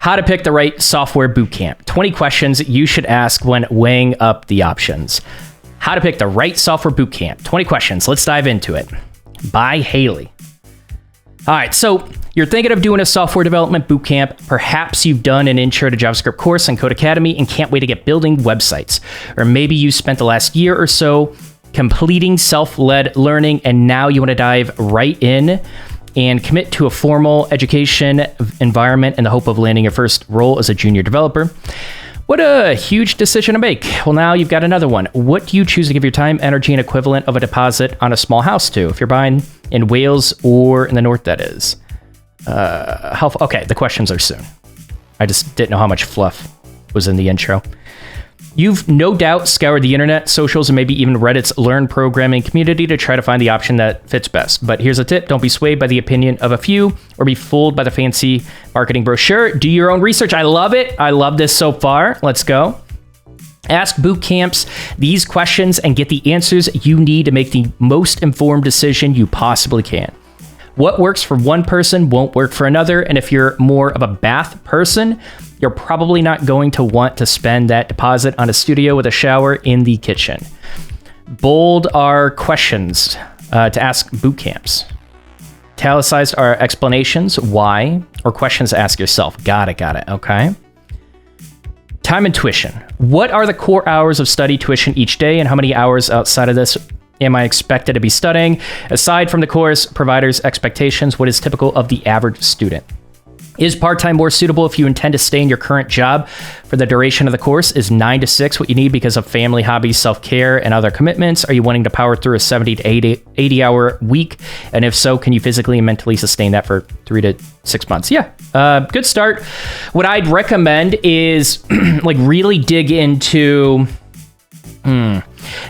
How to pick the right software bootcamp. 20 questions you should ask when weighing up the options. How to pick the right software bootcamp. 20 questions. Let's dive into it. By Hayley. All right, so you're thinking of doing a software development bootcamp. Perhaps you've done an intro to JavaScript course on Code Academy and can't wait to get building websites. Or maybe you spent the last year or so completing self-led learning and now you want to dive right in and commit to a formal education environment in the hope of landing your first role as a junior developer. What a huge decision to make. Well, now you've got another one. What do you choose to give your time, energy, and equivalent of a deposit on a small house to? If you're buying in Wales or in the North, that is. Okay, the questions are soon. I just didn't know how much fluff was in the intro. You've no doubt scoured the internet, socials, and maybe even Reddit's Learn Programming community to try to find the option that fits best. But here's a tip. Don't be swayed by the opinion of a few or be fooled by the fancy marketing brochure. Do your own research. I love it. I love this so far. Let's go. Ask bootcamps these questions and get the answers you need to make the most informed decision you possibly can. What works for one person won't work for another. And if you're more of a bath person, you're probably not going to want to spend that deposit on a studio with a shower in the kitchen. Bold are questions to ask bootcamps. Italicized are explanations, why, or questions to ask yourself. Got it, okay. Time and tuition. What are the core hours of study tuition each day, and how many hours outside of this am I expected to be studying? Aside from the course provider's expectations, what is typical of the average student? Is part-time more suitable if you intend to stay in your current job for the duration of the course? Is 9 to 6 what you need because of family, hobbies, self-care, and other commitments? Are you wanting to power through a 70 to 80 hour week? And if so, can you physically and mentally sustain that for 3 to 6 months? Yeah, good start. What I'd recommend is like really dig into...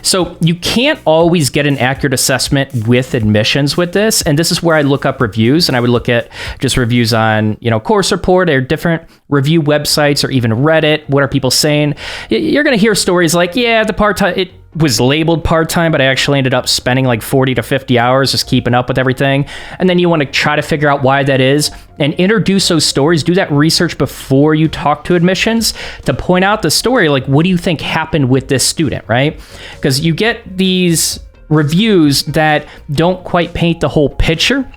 So you can't always get an accurate assessment with admissions with this. And this is where I look up reviews, and I would look at just reviews on, Course Report or different review websites or even Reddit. What are people saying? You're going to hear stories like, yeah, the part-time, it was labeled part-time, but I actually ended up spending like 40 to 50 hours just keeping up with everything. And then you want to try to figure out why that is and introduce those stories. Do that research before you talk to admissions to point out the story. Like, what do you think happened with this student, right? Because you get these reviews that don't quite paint the whole picture.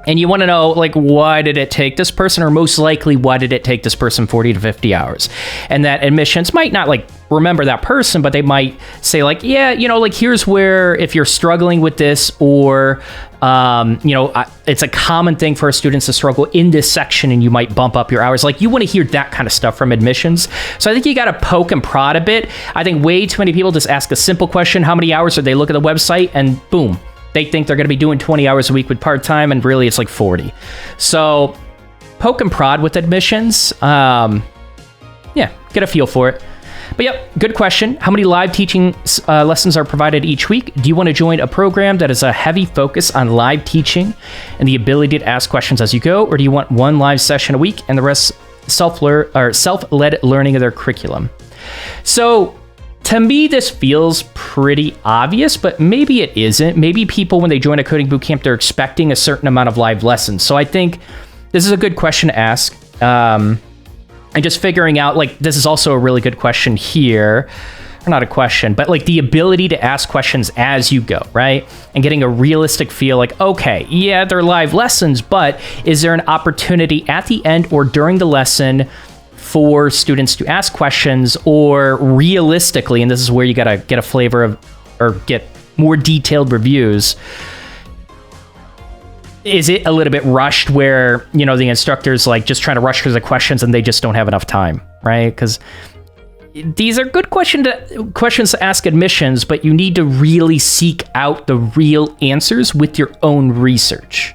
And you want to know, like, why did it take this person, or most likely, why did it take this person 40 to 50 hours? And that admissions might not, like, remember that person, but they might say, like, yeah, here's where, if you're struggling with this, or, it's a common thing for students to struggle in this section, and you might bump up your hours. Like, you want to hear that kind of stuff from admissions. So I think you got to poke and prod a bit. I think way too many people just ask a simple question, how many hours, or they look at the website, and boom. They think they're going to be doing 20 hours a week with part-time, and really it's like 40. So poke and prod with admissions. Get a feel for it. But yep, good question. How many live teaching lessons are provided each week? Do you want to join a program that has a heavy focus on live teaching and the ability to ask questions as you go? Or do you want one live session a week and the rest self-led learning of their curriculum? So to me, this feels pretty obvious, but maybe it isn't. Maybe people, when they join a coding bootcamp, they're expecting a certain amount of live lessons. So I think this is a good question to ask. And just figuring out, like, this is also a really good question here. Or not a question, but like the ability to ask questions as you go, right? And getting a realistic feel like, okay, yeah, they're live lessons, but is there an opportunity at the end or during the lesson for students to ask questions, or realistically, and this is where you got to get a flavor of, or get more detailed reviews, is it a little bit rushed where, the instructor's like just trying to rush through the questions and they just don't have enough time, right? Because these are good questions to ask admissions, but you need to really seek out the real answers with your own research.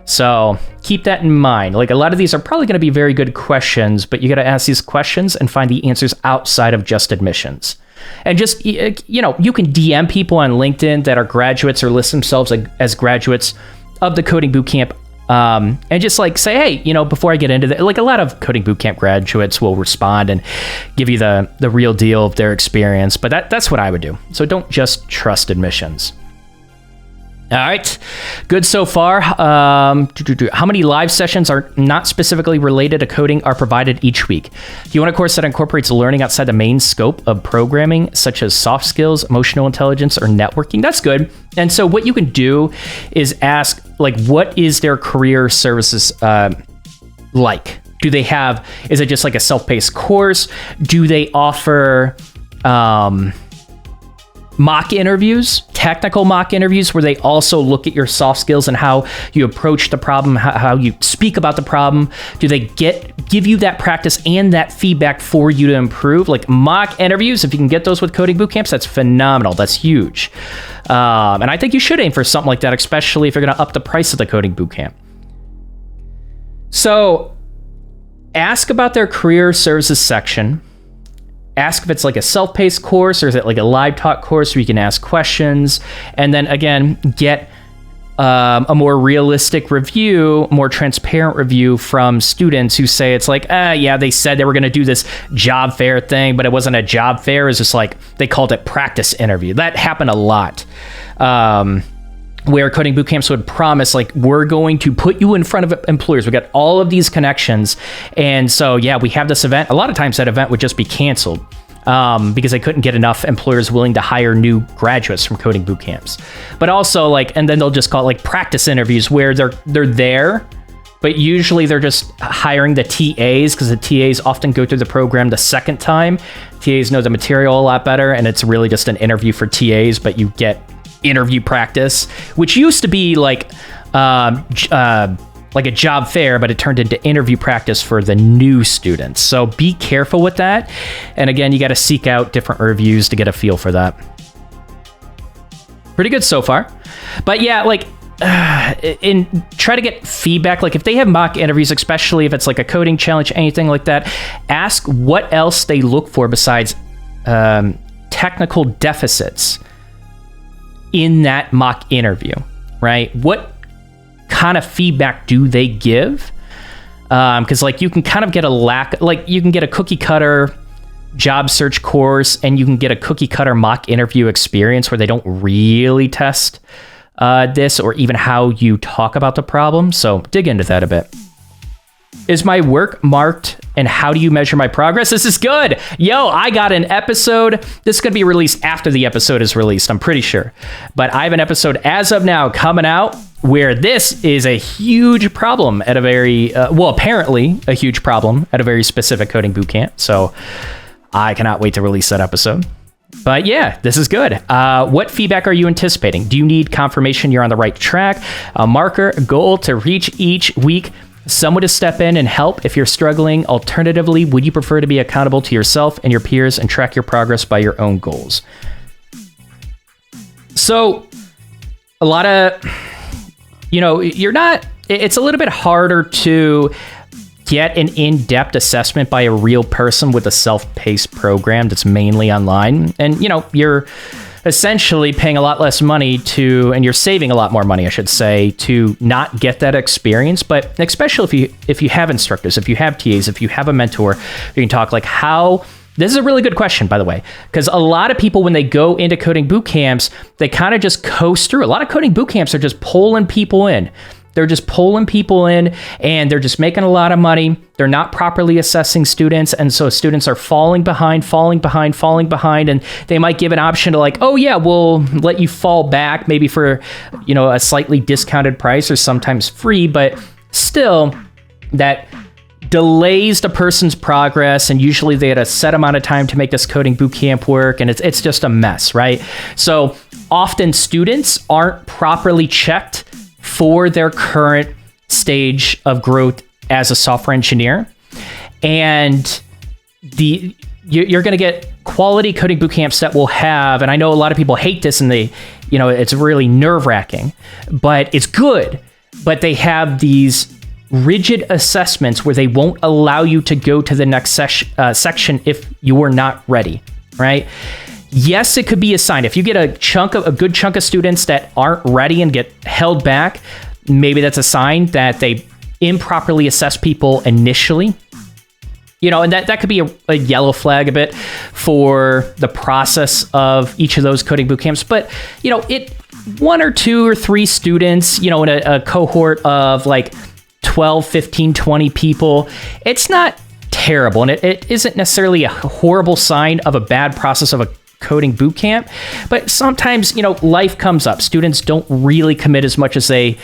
So keep that in mind. Like, a lot of these are probably going to be very good questions, but you got to ask these questions and find the answers outside of just admissions. And just, you can DM people on LinkedIn that are graduates or list themselves as graduates of the coding bootcamp, and just like say, hey, before I get into that, like a lot of coding bootcamp graduates will respond and give you the real deal of their experience. But that's what I would do. So don't just trust admissions. All right, good so far. How many live sessions are not specifically related to coding are provided each week? Do you want a course that incorporates learning outside the main scope of programming, such as soft skills, emotional intelligence, or networking? That's good. And so what you can do is ask, like, what is their career services like? Do they have, is it just like a self-paced course? Do they offer mock interviews, technical mock interviews, where they also look at your soft skills and how you approach the problem, how you speak about the problem? Do they give you that practice and that feedback for you to improve? Like mock interviews, if you can get those with coding bootcamps, that's phenomenal. That's huge. And I think you should aim for something like that, especially if you're going to up the price of the coding bootcamp. So ask about their career services section. Ask if it's like a self-paced course or is it like a live talk course where you can ask questions. And then again, get a more realistic review, more transparent review from students who say it's like, yeah, they said they were going to do this job fair thing, but it wasn't a job fair. It was just like, they called it practice interview. That happened a lot. Where coding bootcamps would promise, like, we're going to put you in front of employers. We got all of these connections. And so, yeah, we have this event. A lot of times that event would just be canceled because they couldn't get enough employers willing to hire new graduates from coding bootcamps. But also, like, and then they'll just call it like practice interviews where they're there, but usually they're just hiring the TAs because the TAs often go through the program the second time. TAs know the material a lot better, and it's really just an interview for TAs, but you get interview practice, which used to be like a job fair, but it turned into interview practice for the new students. So be careful with that. And again, you got to seek out different reviews to get a feel for that. Pretty good so far. But yeah, like try to get feedback. Like if they have mock interviews, especially if it's like a coding challenge, anything like that, ask what else they look for besides technical deficits in that mock interview, right? What kind of feedback do they give? Because like you can kind of get you can get a cookie cutter job search course and you can get a cookie cutter mock interview experience where they don't really test this or even how you talk about the problem. So dig into that a bit. Is my work marked and how do you measure my progress? This is good. Yo, I got an episode. This is going to be released after the episode is released, I'm pretty sure. But I have an episode as of now coming out where this is a huge problem at a very, apparently a huge problem at a very specific coding bootcamp. So I cannot wait to release that episode. But yeah, this is good. What feedback are you anticipating? Do you need confirmation you're on the right track? A marker, a goal to reach each week? Someone to step in and help if you're struggling. Alternatively, would you prefer to be accountable to yourself and your peers and track your progress by your own goals? So a lot of, it's a little bit harder to get an in-depth assessment by a real person with a self-paced program that's mainly online. And, you're essentially paying a lot less money and you're saving a lot more money, I should say, to not get that experience. But especially if you have instructors, if you have TAs, if you have a mentor, you can talk like this is a really good question, by the way, because a lot of people, when they go into coding boot camps, they kind of just coast through. A lot of coding boot camps are just pulling people in. They're just pulling people in and they're just making a lot of money. They're not properly assessing students. And so students are falling behind. And they might give an option to like, oh yeah, we'll let you fall back maybe for, a slightly discounted price or sometimes free, but still that delays the person's progress. And usually they had a set amount of time to make this coding bootcamp work. And it's just a mess, right? So often students aren't properly checked for their current stage of growth as a software engineer. And you're going to get quality coding bootcamps that will have, and I know a lot of people hate this and it's really nerve-wracking, but it's good. But they have these rigid assessments where they won't allow you to go to the next section if you are not ready, right? Yes, it could be a sign. If you get a good chunk of students that aren't ready and get held back, maybe that's a sign that they improperly assess people initially. And that could be a yellow flag a bit for the process of each of those coding boot camps. But, it 1 or 2 or 3 students, in a cohort of like 12, 15, 20 people, it's not terrible. And it isn't necessarily a horrible sign of a bad process of a coding boot camp. But sometimes, life comes up. Students don't really commit as much as they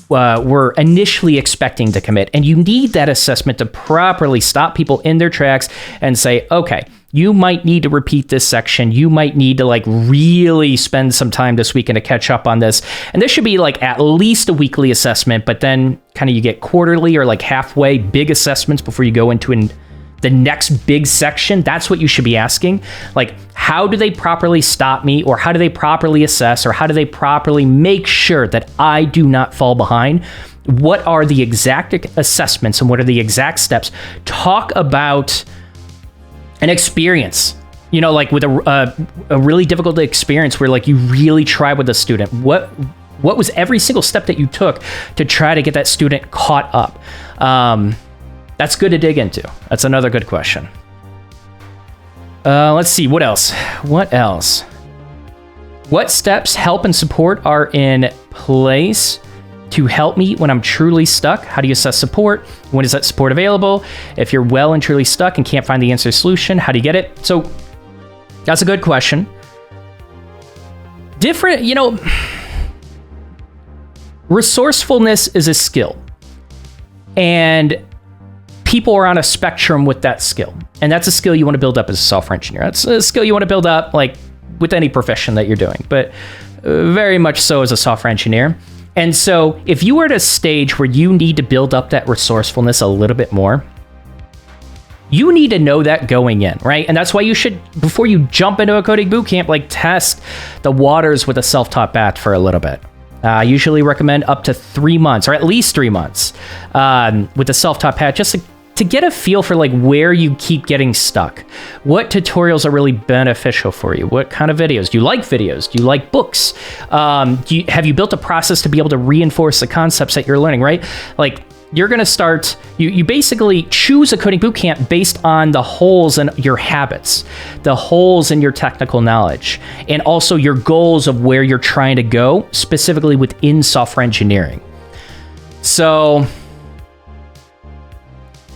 were initially expecting to commit. And you need that assessment to properly stop people in their tracks and say, okay, you might need to repeat this section. You might need to really spend some time this weekend to catch up on this. And this should be at least a weekly assessment, but then kind of you get quarterly or halfway big assessments before you go into the next big section. That's what you should be asking. How do they properly stop me, or how do they properly assess, or how do they properly make sure that I do not fall behind? What are the exact assessments and what are the exact steps? Talk about an experience, with a really difficult experience where you really tried with a student. What was every single step that you took to try to get that student caught up? That's good to dig into. That's another good question. Let's see, what else? What steps, help, and support are in place to help me when I'm truly stuck? How do you assess support? When is that support available? If you're well and truly stuck and can't find the answer solution, how do you get it? So that's a good question. Resourcefulness is a skill. And people are on a spectrum with that skill. And that's a skill you want to build up as a software engineer. That's a skill you want to build up with any profession that you're doing, but very much so as a software engineer. And so if you are at a stage where you need to build up that resourcefulness a little bit more, you need to know that going in, right? And that's why you should, before you jump into a coding bootcamp, test the waters with a self-taught path for a little bit. I usually recommend up to 3 months, or at least 3 months, with the self-taught path, just to get a feel for where you keep getting stuck. What tutorials are really beneficial for you? What kind of videos? Do you like videos? Do you like books? Have you built a process to be able to reinforce the concepts that you're learning, right? You're going to start, you basically choose a coding bootcamp based on the holes in your habits, the holes in your technical knowledge, and also your goals of where you're trying to go, specifically within software engineering. So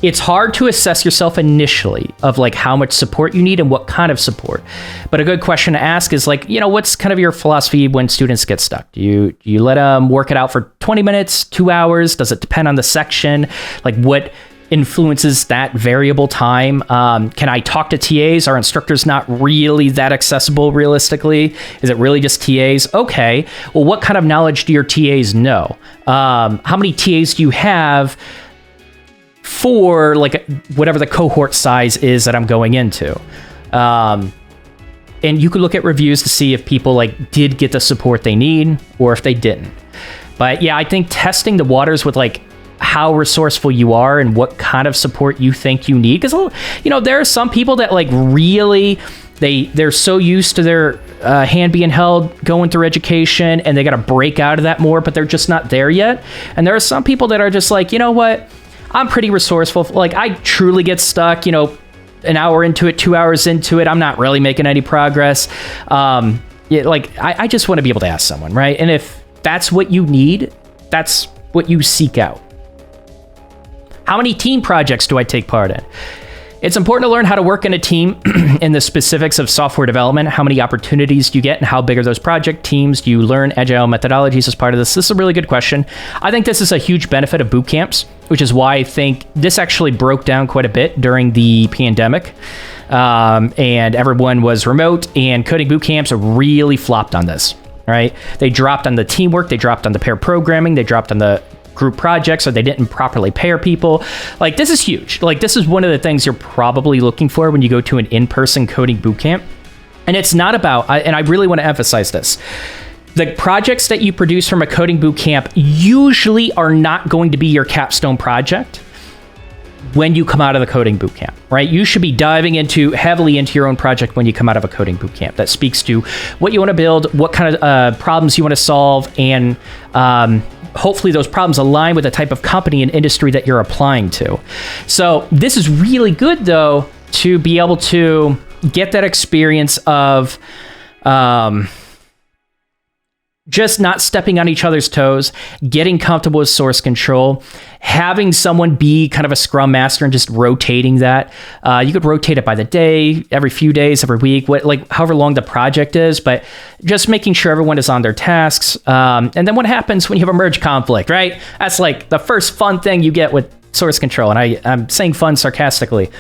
it's hard to assess yourself initially of how much support you need and what kind of support. But a good question to ask is what's kind of your philosophy when students get stuck? Do you let them work it out for 20 minutes, 2 hours? Does it depend on the section? What influences that variable time? Can I talk to TAs? Are instructors not really that accessible realistically? Is it really just TAs? Okay, well, what kind of knowledge do your TAs know? How many TAs do you have for whatever the cohort size is that I'm going into? And you could look at reviews to see if people did get the support they need or if they didn't. But yeah, I think testing the waters with how resourceful you are and what kind of support you think you need, because there are some people that really they're so used to their hand being held going through education, and they got to break out of that more, but they're just not there yet. And there are some people that are just you know what, I'm pretty resourceful. I truly get stuck, an hour into it, 2 hours into it, I'm not really making any progress. I just want to be able to ask someone, right? And if that's what you need, that's what you seek out. How many team projects do I take part in? It's important to learn how to work in a team and the specifics of software development. How many opportunities do you get and how big are those project teams? Do you learn agile methodologies as part of this? This is a really good question. I think this is a huge benefit of boot camps, which is why I think this actually broke down quite a bit during the pandemic. And everyone was remote, and coding boot camps really flopped on this, right? They dropped on the teamwork, they dropped on the pair programming, they dropped on the group projects, or they didn't properly pair people. This is huge. This is one of the things you're probably looking for when you go to an in-person coding bootcamp. And it's not about, and I really want to emphasize this, the projects that you produce from a coding bootcamp usually are not going to be your capstone project when you come out of the coding bootcamp, right? You should be diving heavily into your own project when you come out of a coding bootcamp. That speaks to what you want to build, what kind of problems you want to solve, and hopefully those problems align with the type of company and industry that you're applying to. So this is really good, though, to be able to get that experience of just not stepping on each other's toes, getting comfortable with source control, having someone be kind of a scrum master and just rotating that. You could rotate it by the day, every few days, every week, however long the project is, but just making sure everyone is on their tasks. And then what happens when you have a merge conflict, right? That's like the first fun thing you get with source control. And I'm saying fun sarcastically.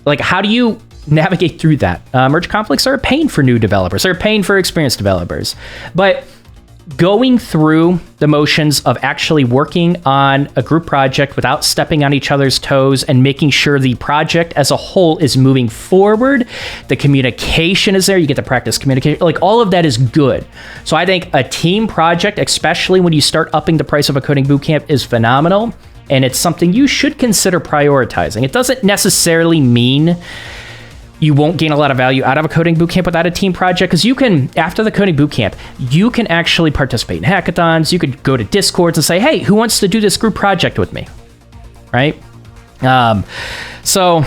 Like, how do you navigate through that? Merge conflicts are a pain for new developers. They're a pain for experienced developers. But going through the motions of actually working on a group project without stepping on each other's toes and making sure the project as a whole is moving forward, the communication is there, you get to practice communication, like all of that is good. So I think a team project, especially when you start upping the price of a coding bootcamp, is phenomenal, and it's something you should consider prioritizing. It doesn't necessarily mean you won't gain a lot of value out of a coding bootcamp without a team project, because you can, after the coding bootcamp, you can actually participate in hackathons. You could go to Discords and say, hey, who wants to do this group project with me, right? So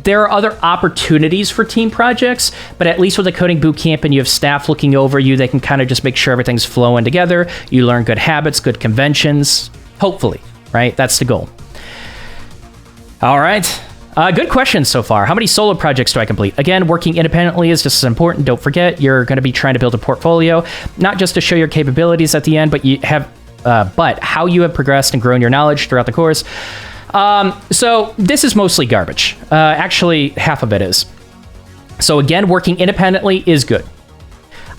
there are other opportunities for team projects, but at least with a coding bootcamp and you have staff looking over you, they can kind of just make sure everything's flowing together. You learn good habits, good conventions, hopefully, right? That's the goal. All right. Good questions so far. How many solo projects do I complete? Again, working independently is just as important. Don't forget, you're going to be trying to build a portfolio, not just to show your capabilities at the end, but how you have progressed and grown your knowledge throughout the course. So this is mostly garbage. Actually, half of it is. So again, working independently is good.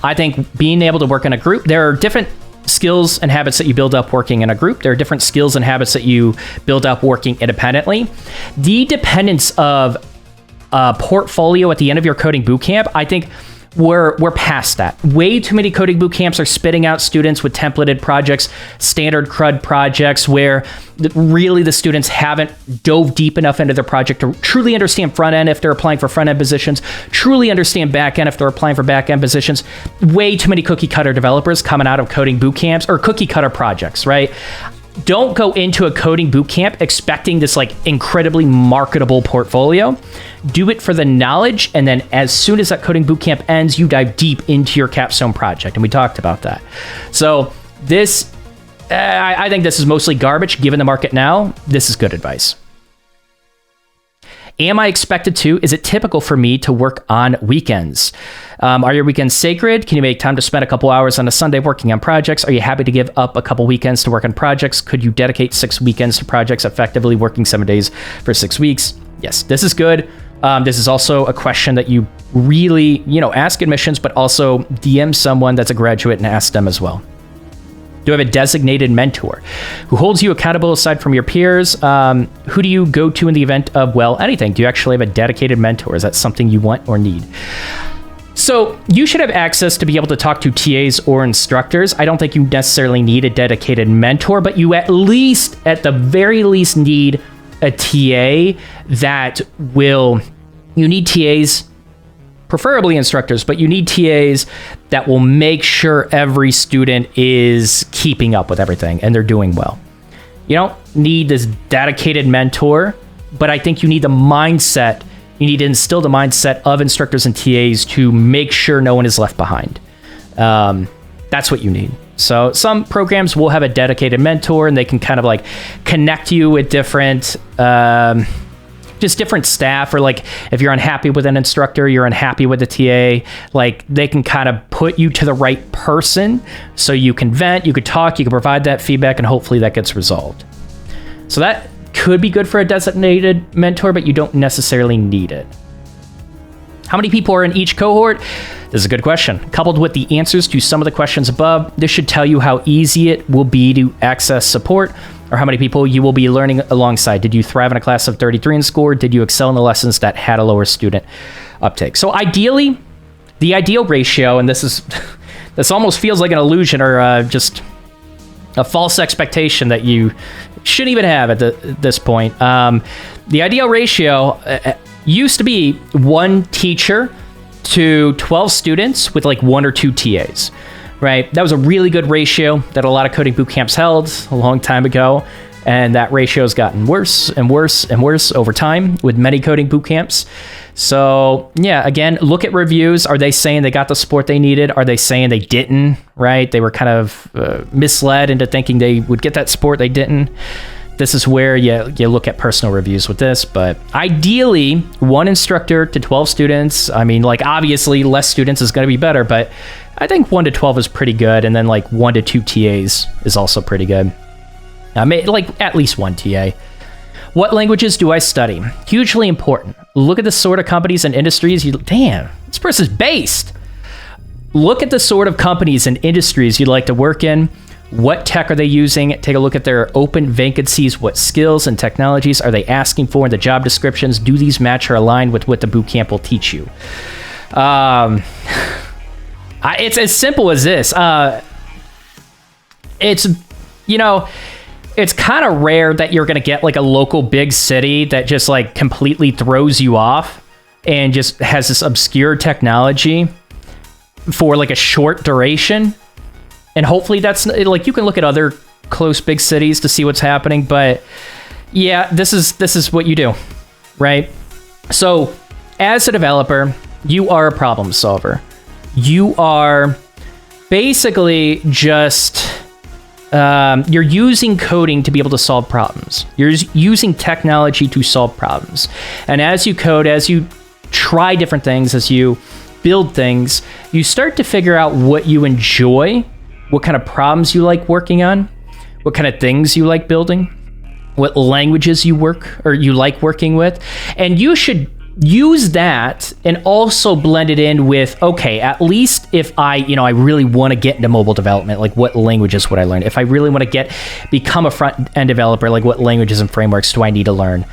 I think being able to work in a group, there are different skills and habits that you build up working in a group. There are different skills and habits that you build up working independently. The dependence of a portfolio at the end of your coding bootcamp, I think we're past that. Way too many coding bootcamps are spitting out students with templated projects, standard CRUD projects, where really the students haven't dove deep enough into their project to truly understand front end if they're applying for front end positions, truly understand back end if they're applying for back end positions. Way too many cookie cutter developers coming out of coding bootcamps or cookie cutter projects, right? Don't go into a coding bootcamp expecting this like incredibly marketable portfolio. Do it for the knowledge, and then as soon as that coding bootcamp ends, you dive deep into your capstone project, and we talked about that. So this, I think this is mostly garbage. Given the market now, this is good advice. Am I expected to? Is it typical for me to work on weekends? Are your weekends sacred? Can you make time to spend a couple hours on a Sunday working on projects? Are you happy to give up a couple weekends to work on projects? Could you dedicate 6 weekends to projects, effectively working 7 days for 6 weeks? Yes, this is good. This is also a question that you really, ask admissions, but also DM someone that's a graduate and ask them as well. Do you have a designated mentor who holds you accountable aside from your peers? Who do you go to in the event of, anything? Do you actually have a dedicated mentor? Is that something you want or need? So you should have access to be able to talk to TAs or instructors. I don't think you necessarily need a dedicated mentor, but you at the very least, need a TA that you need TAs, preferably instructors, but you need TAs that will make sure every student is keeping up with everything and they're doing well. You don't need this dedicated mentor, but I think you need the mindset. You need to instill the mindset of instructors and TAs to make sure no one is left behind. That's what you need. So some programs will have a dedicated mentor, and they can kind of like connect you with different staff, or like if you're unhappy with an instructor, you're unhappy with the TA, like they can kind of put you to the right person so you can vent, you could talk, you can provide that feedback, and hopefully that gets resolved. So that could be good for a designated mentor, but you don't necessarily need it. How many people are in each cohort? This is a good question. Coupled with the answers to some of the questions above, this should tell you how easy it will be to access support, or how many people you will be learning alongside. Did you thrive in a class of 33 in score? Did you excel in the lessons that had a lower student uptake? So ideally, the ideal ratio, and this almost feels like an illusion or just a false expectation that you shouldn't even have at this point. The ideal ratio used to be 1 teacher to 12 students with like 1 or 2 TAs, right? That was a really good ratio that a lot of coding boot camps held a long time ago. And that ratio has gotten worse and worse and worse over time with many coding boot camps. So yeah, again, look at reviews. Are they saying they got the support they needed? Are they saying they didn't, right? They were kind of misled into thinking they would get that support. They didn't. This is where you look at personal reviews with this. But ideally, 1 instructor to 12 students. I mean, like, obviously less students is going to be better, but I think 1 to 12 is pretty good. And then like 1 to 2 TAs is also pretty good. Like at least 1 TA. What languages do I study? Hugely important. Look at the sort of companies and industries damn, this person's based. Look at the sort of companies and industries you'd like to work in. What tech are they using? Take a look at their open vacancies. What skills and technologies are they asking for in the job descriptions? Do these match or align with what the bootcamp will teach you? It's as simple as this. It's kind of rare that you're going to get like a local big city that just like completely throws you off and just has this obscure technology for like a short duration. And hopefully that's like, you can look at other close big cities to see what's happening, but yeah, this is what you do, right? So as a developer, you are a problem solver. You are basically just you're using coding to be able to solve problems. You're using technology to solve problems. And as you code, as you try different things, as you build things, you start to figure out what you enjoy, what kind of problems you like working on, what kind of things you like building, what languages you like working with. And you should use that and also blend it in with, okay, at least if I really want to get into mobile development, like what languages would I learn? If I really want to become a front-end developer, like what languages and frameworks do I need to learn?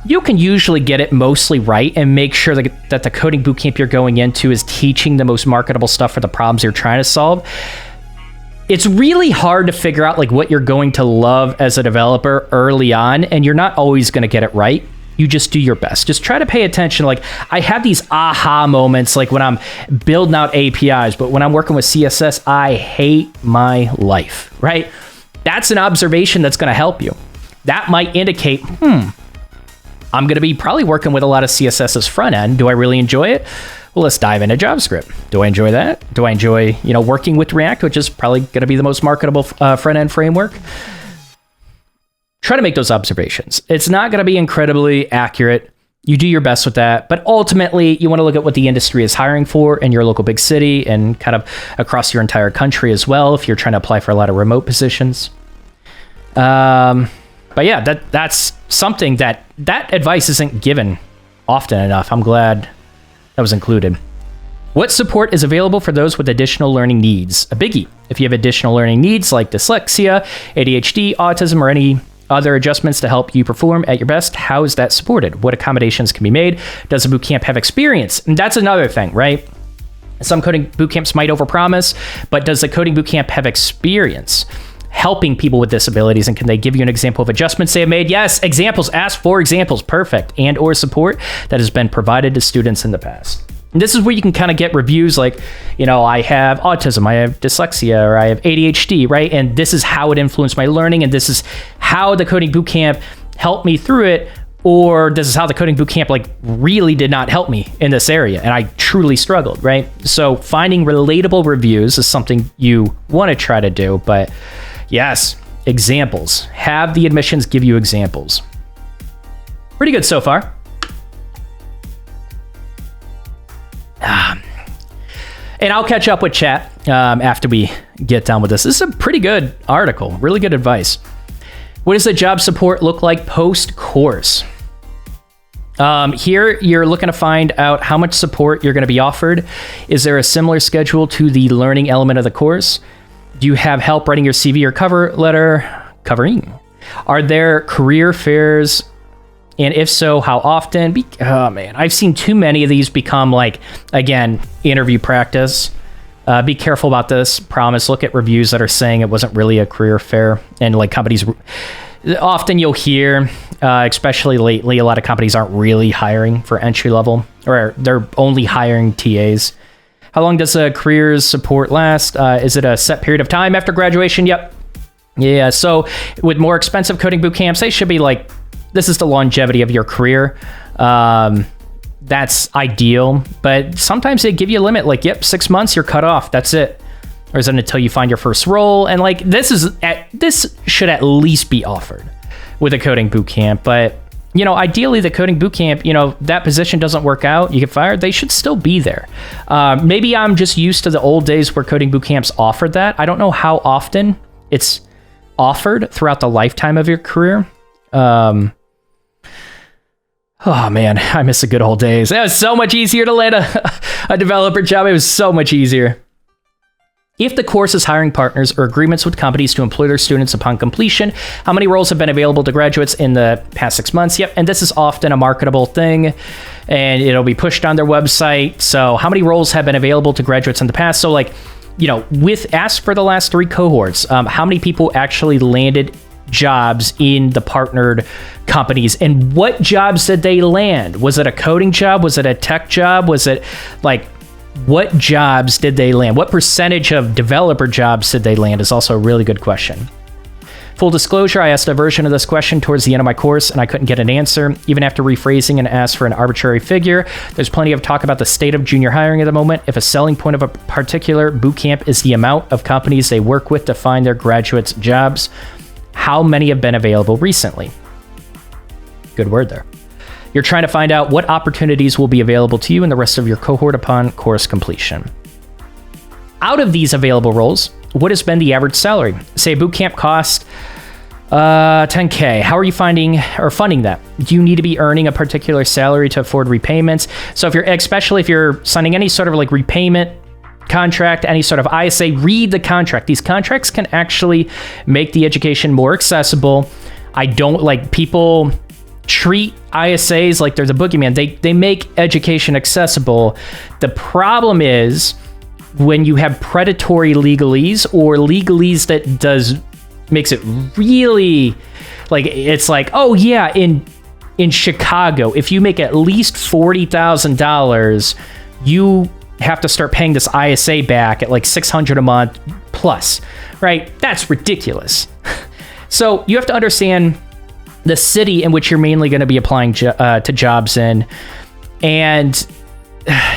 You can usually get it mostly right and make sure that the coding bootcamp you're going into is teaching the most marketable stuff for the problems you're trying to solve. It's really hard to figure out like what you're going to love as a developer early on, and you're not always going to get it right. You just do your best. Just try to pay attention. Like, I have these aha moments, like when I'm building out APIs, but when I'm working with CSS, I hate my life, right? That's an observation that's going to help you. That might indicate, I'm going to be probably working with a lot of CSS as front end. Do I really enjoy it? Well, let's dive into JavaScript. Do I enjoy that? Do I enjoy, working with React, which is probably going to be the most marketable front end framework? Try to make those observations. It's not going to be incredibly accurate. You do your best with that. But ultimately, you want to look at what the industry is hiring for in your local big city and kind of across your entire country as well, if you're trying to apply for a lot of remote positions. But yeah, that's something that advice isn't given often enough. I'm glad that was included. What support is available for those with additional learning needs? A biggie. If you have additional learning needs like dyslexia, ADHD, autism, or any other adjustments to help you perform at your best, how is that supported? What accommodations can be made? Does the bootcamp have experience? And that's another thing, right? Some coding bootcamps might overpromise, but does the coding bootcamp have experience helping people with disabilities? And can they give you an example of adjustments they have made? Yes, examples. Ask for examples. Perfect. And or support that has been provided to students in the past. And this is where you can kind of get reviews like, I have autism, I have dyslexia, or I have ADHD, right? And this is how it influenced my learning, and this is how the coding bootcamp helped me through it, or this is how the coding bootcamp like really did not help me in this area, and I truly struggled, right? So finding relatable reviews is something you want to try to do, but yes, examples. Have the admissions give you examples. Pretty good so far. And I'll catch up with chat after we get done with this. This is a pretty good article, really good advice. What does the job support look like post-course? Here, you're looking to find out how much support you're going to be offered. Is there a similar schedule to the learning element of the course? Do you have help writing your CV or cover letter? Covering. Are there career fairs? And if so, how often? Oh man, I've seen too many of these become like, again, interview practice. Be careful about this. Promise, look at reviews that are saying it wasn't really a career fair. And like companies, often you'll hear, especially lately, a lot of companies aren't really hiring for entry level, or they're only hiring TAs. How long does a careers support last? Is it a set period of time after graduation? Yep. Yeah, so with more expensive coding boot camps, they should be like, this is the longevity of your career. That's ideal, but sometimes they give you a limit, like, yep, 6 months, you're cut off. That's it. Or is it until you find your first role? And like, this should at least be offered with a coding boot camp. But, you know, ideally the coding boot camp, you know, that position doesn't work out, you get fired, they should still be there. Maybe I'm just used to the old days where coding boot camps offered that. I don't know how often it's offered throughout the lifetime of your career. Oh man, I miss the good old days. It was so much easier to land a developer job. It was so much easier. If the course is hiring partners or agreements with companies to employ their students upon completion, how many roles have been available to graduates in the past 6 months? Yep, and this is often a marketable thing, and it'll be pushed on their website. So how many roles have been available to graduates in the past? So like, you know, ask for the last 3 cohorts, how many people actually landed jobs in the partnered companies, and what jobs did they land? Was it a coding job? Was it a tech job? Was it like, what jobs did they land? What percentage of developer jobs did they land is also a really good question. Full disclosure, I asked a version of this question towards the end of my course and I couldn't get an answer. Even after rephrasing and asked for an arbitrary figure, there's plenty of talk about the state of junior hiring at the moment. If a selling point of a particular bootcamp is the amount of companies they work with to find their graduates jobs, how many have been available recently? Good word there. You're trying to find out what opportunities will be available to you and the rest of your cohort upon course completion. Out of these available roles, what has been the average salary? Say a bootcamp cost $10K. How are you finding or funding that? Do you need to be earning a particular salary to afford repayments? So especially if you're signing any sort of like repayment contract, any sort of ISA, read the contract. These contracts can actually make the education more accessible. I don't like people treat ISAs like they're the boogeyman. They make education accessible. The problem is when you have predatory legalese or legalese that makes it really like, it's like, oh yeah, in Chicago, if you make at least $40,000, you have to start paying this ISA back at like $600 a month plus, right? That's ridiculous. So you have to understand the city in which you're mainly going to be applying to jobs in, and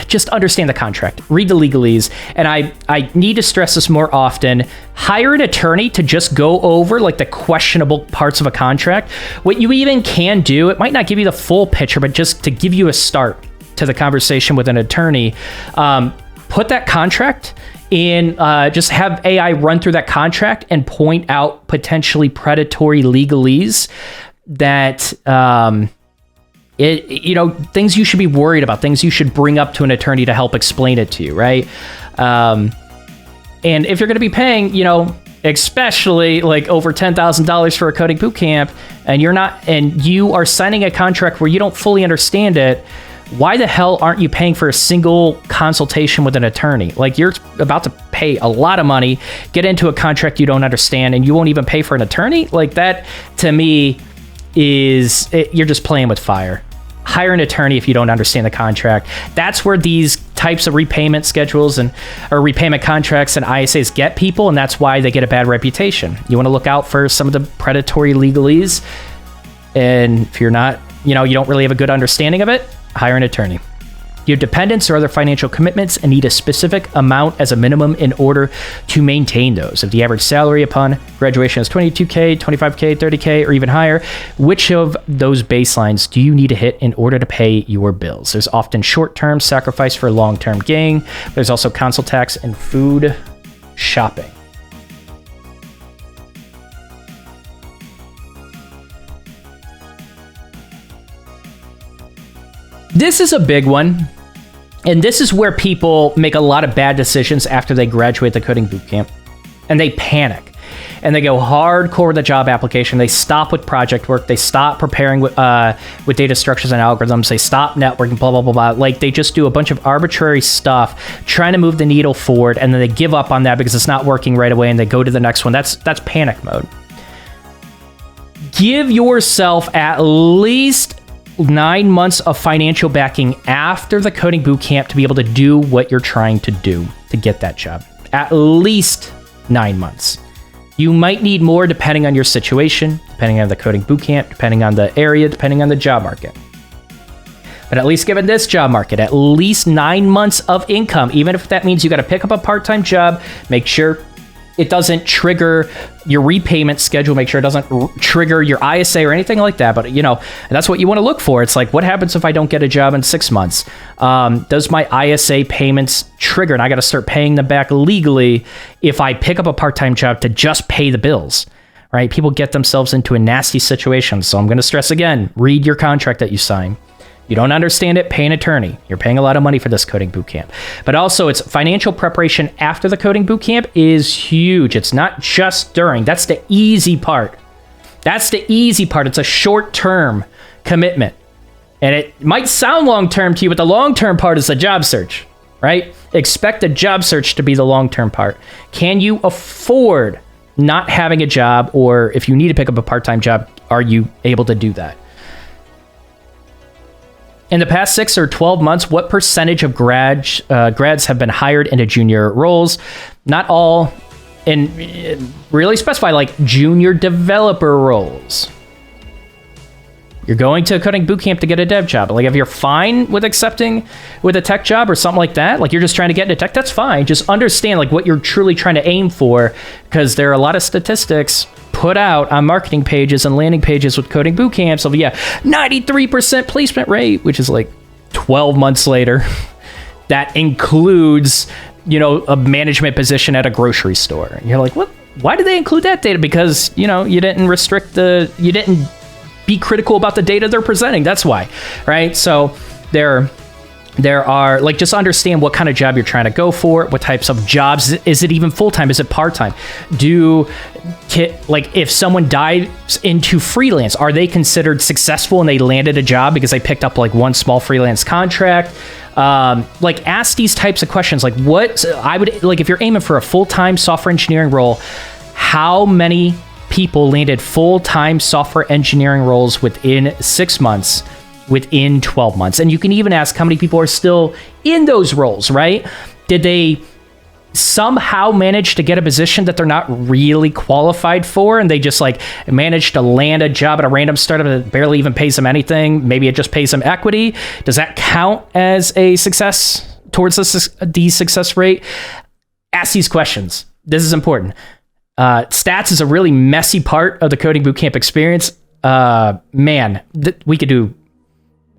just understand the contract, read the legalese. And I need to stress this more often. Hire an attorney to just go over like the questionable parts of a contract. What you even can do, it might not give you the full picture, but just to give you a start to the conversation with an attorney, put that contract in, just have AI run through that contract and point out potentially predatory legalese that, things you should be worried about, things you should bring up to an attorney to help explain it to you, right? And if you're going to be paying, especially like over $10,000 for a coding bootcamp, and you are signing a contract where you don't fully understand it, why the hell aren't you paying for a single consultation with an attorney? Like, you're about to pay a lot of money, get into a contract you don't understand, and you won't even pay for an attorney? Like, that to me you're just playing with fire. Hire an attorney if you don't understand the contract. That's where these types of repayment schedules or repayment contracts and ISAs get people, and that's why they get a bad reputation. You want to look out for some of the predatory legalese, and if you're not, you don't really have a good understanding of it, hire an attorney. You have dependents or other financial commitments and need a specific amount as a minimum in order to maintain those. If the average salary upon graduation is $22K, $25K, $30K, or even higher, which of those baselines do you need to hit in order to pay your bills? There's often short-term sacrifice for long-term gain. There's also council tax and food shopping. This is a big one, and this is where people make a lot of bad decisions after they graduate the coding bootcamp, and they panic, and they go hardcore with the job application. They stop with project work. They stop preparing with data structures and algorithms. They stop networking, blah, blah, blah, blah. Like, they just do a bunch of arbitrary stuff, trying to move the needle forward, and then they give up on that because it's not working right away, and they go to the next one. That's panic mode. Give yourself at least 9 months of financial backing after the coding bootcamp to be able to do what you're trying to do to get that job. At least 9 months. You might need more depending on your situation, depending on the coding bootcamp, depending on the area, depending on the job market. But at least given this job market, at least 9 months of income, even if that means you got to pick up a part-time job, make sure it doesn't trigger your repayment schedule, make sure it doesn't trigger your ISA or anything like that. But, you know, that's what you want to look for. It's like, what happens if I don't get a job in 6 months? Does my ISA payments trigger? And I got to start paying them back legally if I pick up a part-time job to just pay the bills, right? People get themselves into a nasty situation. So I'm going to stress again, read your contract that you sign. You don't understand it, pay an attorney. You're paying a lot of money for this coding bootcamp. But also, it's financial preparation after the coding bootcamp is huge. It's not just during. That's the easy part. That's the easy part. It's a short-term commitment. And it might sound long-term to you, but the long-term part is the job search, right? Expect the job search to be the long-term part. Can you afford not having a job? Or if you need to pick up a part-time job, are you able to do that? In the past 6 or 12 months, what percentage of grads have been hired into junior roles? Not all, and really specify like junior developer roles. You're going to a coding bootcamp to get a dev job. Like if you're fine with accepting with a tech job or something like that, like you're just trying to get into tech, that's fine. Just understand like what you're truly trying to aim for, because there are a lot of statistics put out on marketing pages and landing pages with coding bootcamps of 93% placement rate, which is like 12 months later. That includes, you know, a management position at a grocery store. And you're like, what? Why did they include that data? Because, you know, you didn't be critical about the data they're presenting. That's why, right? So there are, like, just understand what kind of job you're trying to go for, what types of jobs. Is it even full-time? Is it part-time? Like, if someone dives into freelance, are they considered successful and they landed a job because they picked up like one small freelance contract? Like, ask these types of questions. Like, if you're aiming for a full-time software engineering role, how many people landed full-time software engineering roles within 6 months, within 12 months? And you can even ask how many people are still in those roles, right? Did they somehow manage to get a position that they're not really qualified for, and they just like managed to land a job at a random startup that barely even pays them anything? Maybe it just pays them equity. Does that count as a success towards the success rate? Ask these questions. This is important. Stats is a really messy part of the coding bootcamp experience. We could do.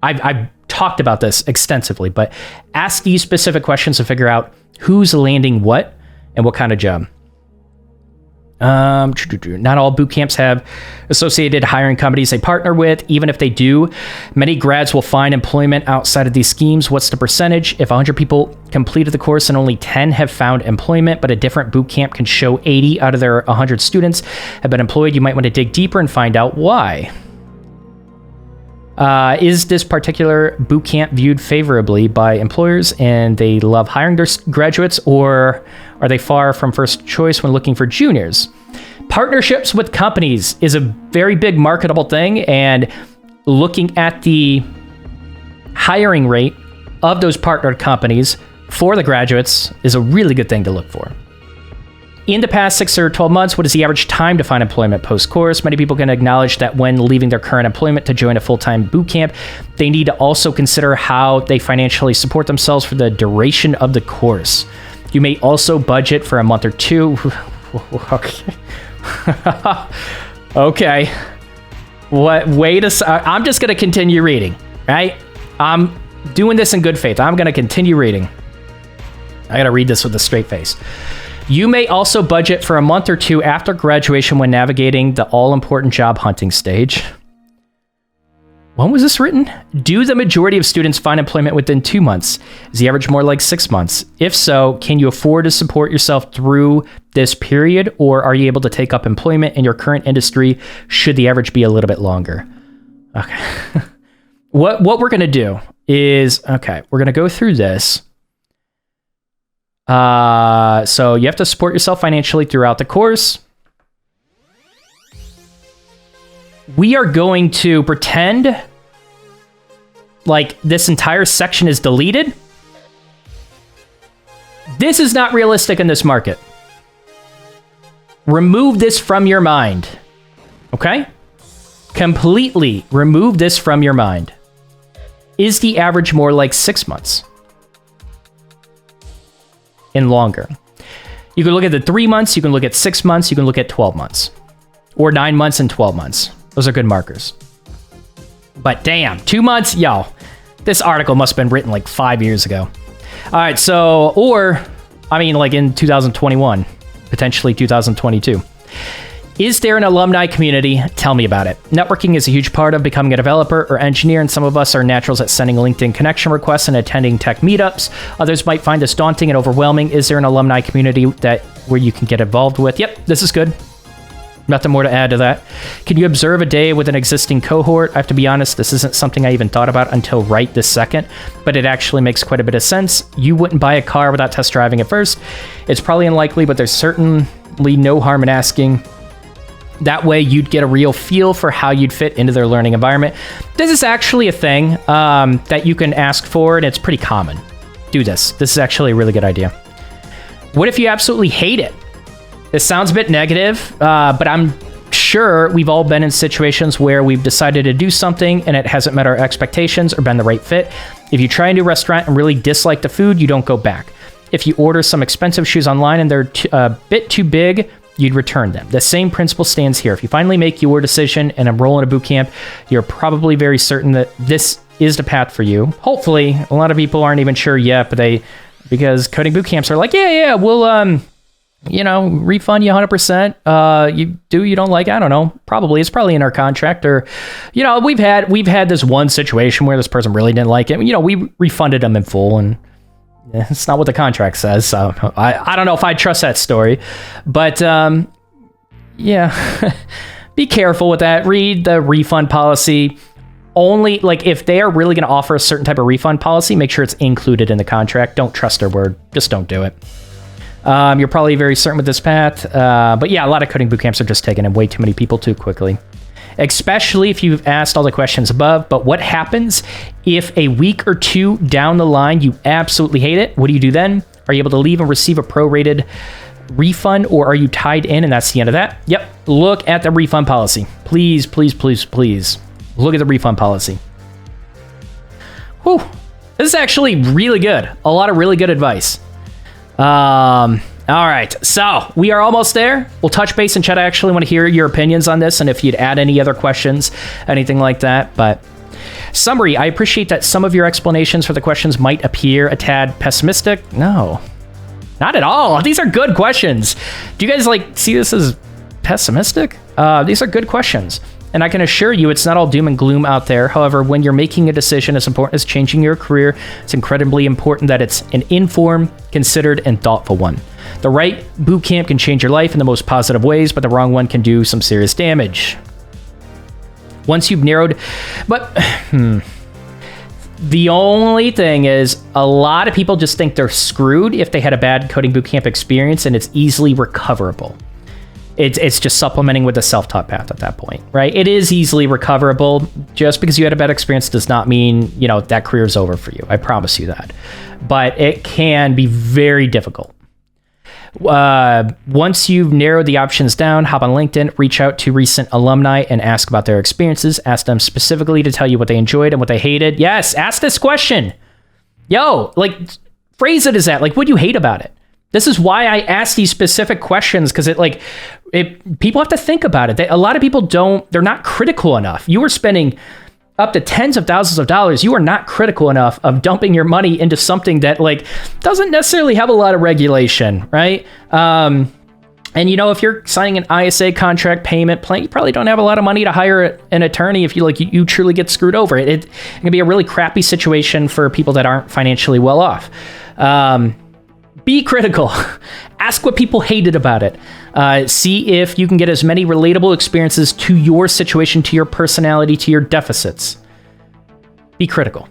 I've talked about this extensively, but ask these specific questions to figure out who's landing what and what kind of job. Not all boot camps have associated hiring companies they partner with. Even if they do, many grads will find employment outside of these schemes. What's the percentage? If 100 people completed the course and only 10 have found employment, but a different boot camp can show 80 out of their 100 students have been employed, you might want to dig deeper and find out why. Is this particular boot camp viewed favorably by employers and they love hiring their graduates, or are they far from first choice when looking for juniors? Partnerships with companies is a very big marketable thing, and looking at the hiring rate of those partnered companies for the graduates is a really good thing to look for. In the past 6 or 12 months, what is the average time to find employment post-course? Many people can acknowledge that when leaving their current employment to join a full-time boot camp, they need to also consider how they financially support themselves for the duration of the course. You may also budget for a month or two. Okay. I'm just going to continue reading, right? I'm doing this in good faith. I'm going to continue reading. I got to read this with a straight face. You may also budget for a month or two after graduation when navigating the all-important job hunting stage. When was this written? Do the majority of students find employment within 2 months? Is the average more like 6 months? If so, can you afford to support yourself through this period, or are you able to take up employment in your current industry should the average be a little bit longer? Okay. What we're going to do is, we're going to go through this. So you have to support yourself financially throughout the course. We are going to pretend like this entire section is deleted. This is not realistic in this market. Remove this from your mind. Okay? Completely remove this from your mind. Is the average more like 6 months? And longer. You can look at the 3 months, you can look at 6 months, you can look at 12 months. Or 9 months and 12 months. Those are good markers. But damn, 2 months? Yo, this article must have been written like 5 years ago. All right, so, or, I mean, like in 2021, potentially 2022. Is there an alumni community? Tell me about it. Networking is a huge part of becoming a developer or engineer, and some of us are naturals at sending LinkedIn connection requests and attending tech meetups. Others might find this daunting and overwhelming. Is there an alumni community where you can get involved with? Yep, this is good. Nothing more to add to that. Can you observe a day with an existing cohort? I have to be honest, this isn't something I even thought about until right this second, but it actually makes quite a bit of sense. You wouldn't buy a car without test driving it first. It's probably unlikely, but there's certainly no harm in asking. That way you'd get a real feel for how you'd fit into their learning environment. This is actually a thing that you can ask for, and it's pretty common. Do this. This is actually a really good idea. What if you absolutely hate it? This sounds a bit negative, but I'm sure we've all been in situations where we've decided to do something and it hasn't met our expectations or been the right fit. If you try a new restaurant and really dislike the food, you don't go back. If you order some expensive shoes online and they're a bit too big, you'd return them. The same principle stands here. If you finally make your decision and enroll in a bootcamp, you're probably very certain that this is the path for you. Hopefully, a lot of people aren't even sure yet, but because coding bootcamps are like, yeah, we'll refund you 100%. You don't like, I don't know, probably, it's probably in our contract, or, we've had this one situation where this person really didn't like it. We refunded them in full, and it's not what the contract says. So I don't know if I trust that story, but, yeah, be careful with that. Read the refund policy. Only, like, if they are really going to offer a certain type of refund policy, make sure it's included in the contract. Don't trust their word. Just don't do it. You're probably very certain with this path. But yeah, a lot of coding bootcamps are just taking in way too many people too quickly. Especially if you've asked all the questions above. But what happens if a week or two down the line you absolutely hate it? What do you do then? Are you able to leave and receive a prorated refund, or are you tied in and that's the end of that? Yep. Look at the refund policy. Please, please, please, please. Look at the refund policy. Whew. This is actually really good. A lot of really good advice. All right, so we are almost there. We'll touch base in chat. I actually want to hear your opinions on this and if you'd add any other questions, anything like that. But summary, I appreciate that some of your explanations for the questions might appear a tad pessimistic. No, not at all. These are good questions. Do you guys see this as pessimistic? These are good questions. And I can assure you it's not all doom and gloom out there. However, when you're making a decision as important as changing your career, it's incredibly important that it's an informed, considered, and thoughtful one. The right bootcamp can change your life in the most positive ways, but the wrong one can do some serious damage. Once you've narrowed... But... The only thing is, a lot of people just think they're screwed if they had a bad coding bootcamp experience, and it's easily recoverable. It's just supplementing with the self-taught path at that point, right? It is easily recoverable. Just because you had a bad experience does not mean, that career is over for you. I promise you that. But it can be very difficult. Once you've narrowed the options down, hop on LinkedIn, reach out to recent alumni and ask about their experiences. Ask them specifically to tell you what they enjoyed and what they hated. Yes, ask this question. Phrase it as that. What do you hate about it? This is why I ask these specific questions, because people have to think about it. A lot of people they're not critical enough. You are spending up to tens of thousands of dollars. You are not critical enough of dumping your money into something that doesn't necessarily have a lot of regulation, right? And if you're signing an ISA contract payment plan, you probably don't have a lot of money to hire an attorney if you truly get screwed over. It can be a really crappy situation for people that aren't financially well off. Be critical. Ask what people hated about it. See if you can get as many relatable experiences to your situation, to your personality, to your deficits. Be critical.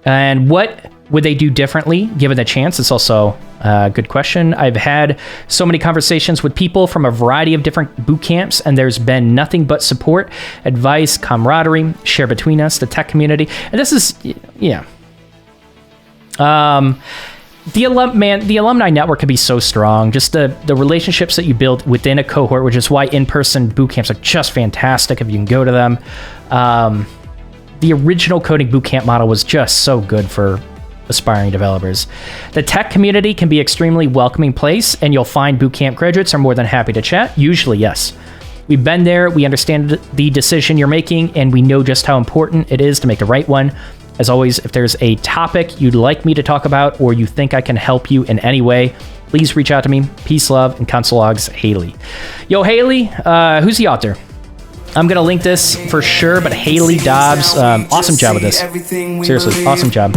And what would they do differently given the chance? It's also Good question. I've had so many conversations with people from a variety of different boot camps, and there's been nothing but support, advice, camaraderie, share between us, the tech community. And this is, yeah. The alumni network can be so strong. Just the relationships that you build within a cohort, which is why in-person boot camps are just fantastic if you can go to them. The original coding bootcamp model was just so good for aspiring developers. The tech community can be an extremely welcoming place, and you'll find bootcamp graduates are more than happy to chat. Usually, yes. We've been there, we understand the decision you're making, and we know just how important it is to make the right one. As always, if there's a topic you'd like me to talk about or you think I can help you in any way, please reach out to me. Peace, love, and console logs, Hayley. Yo, Hayley, who's the author? I'm going to link this for sure, but Hayley Dobbs, awesome job with this. Seriously, awesome job.